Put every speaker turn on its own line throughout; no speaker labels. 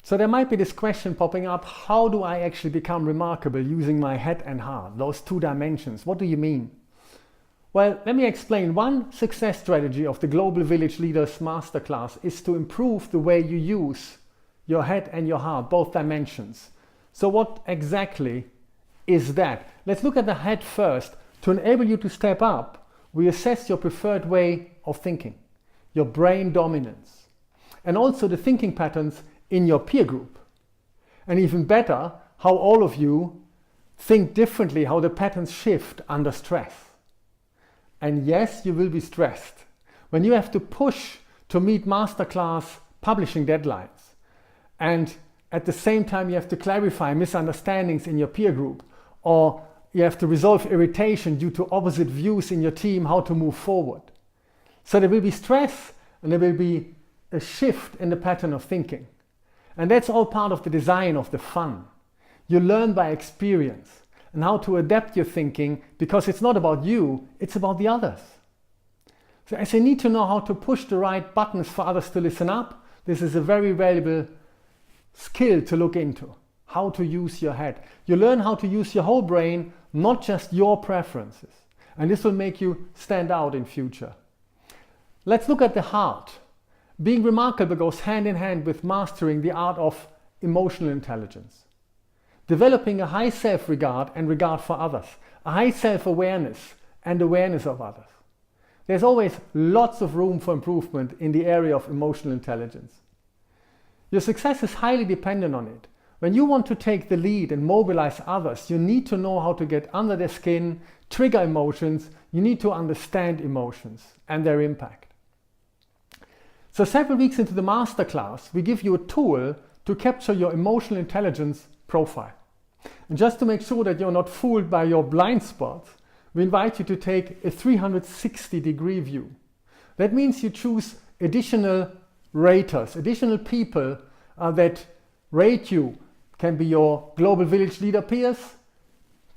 So there might be this question popping up, how do I actually become remarkable using my head and heart, those two dimensions? What do you mean? Well, let me explain. One success strategy of the Global Village Leaders Masterclass is to improve the way you use your head and your heart, both dimensions. So what exactly is that? Let's look at the head first. To enable you to step up, we assess your preferred way of thinking, your brain dominance, and also the thinking patterns in your peer group. And even better, how all of you think differently, how the patterns shift under stress. And yes, you will be stressed when you have to push to meet masterclass publishing deadlines. And at the same time, you have to clarify misunderstandings in your peer group, or you have to resolve irritation due to opposite views in your team, how to move forward. So there will be stress and there will be a shift in the pattern of thinking. And that's all part of the design of the fun. You learn by experience and how to adapt your thinking, because it's not about you, it's about the others. So as you need to know how to push the right buttons for others to listen up, this is a very valuable skill to look into. How to use your head. You learn how to use your whole brain, not just your preferences. And this will make you stand out in future. Let's look at the heart. Being remarkable goes hand in hand with mastering the art of emotional intelligence. Developing a high self-regard and regard for others. A high self-awareness and awareness of others. There's always lots of room for improvement in the area of emotional intelligence. Your success is highly dependent on it. When you want to take the lead and mobilize others, you need to know how to get under their skin, trigger emotions. You need to understand emotions and their impact. So several weeks into the masterclass, we give you a tool to capture your emotional intelligence profile. And just to make sure that you're not fooled by your blind spots, we invite you to take a 360-degree view. That means you choose additional raters, additional people that rate you. Can be your global village leader peers,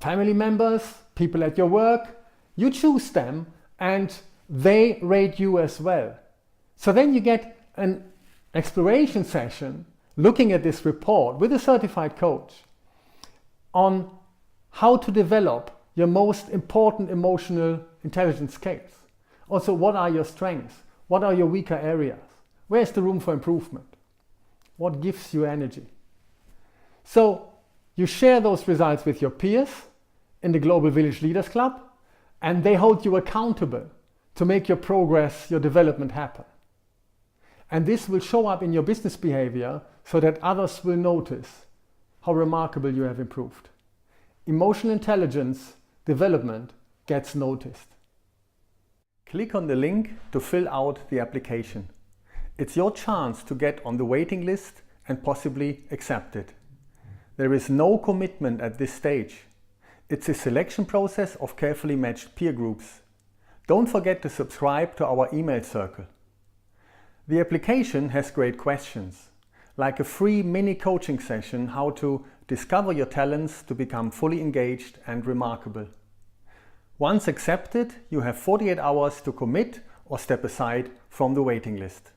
family members, people at your work. You choose them and they rate you as well. So then you get an exploration session looking at this report with a certified coach on how to develop your most important emotional intelligence skills. Also, what are your strengths? What are your weaker areas? Where's the room for improvement? What gives you energy? So you share those results with your peers in the Global Village Leaders Club, and they hold you accountable to make your progress, your development happen. And this will show up in your business behavior so that others will notice how remarkable you have improved. Emotional intelligence development gets noticed. Click on the link to fill out the application. It's your chance to get on the waiting list and possibly accepted. There is no commitment at this stage. It's a selection process of carefully matched peer groups. Don't forget to subscribe to our email circle. The application has great questions, like a free mini coaching session how to discover your talents to become fully engaged and remarkable. Once accepted, you have 48 hours to commit or step aside from the waiting list.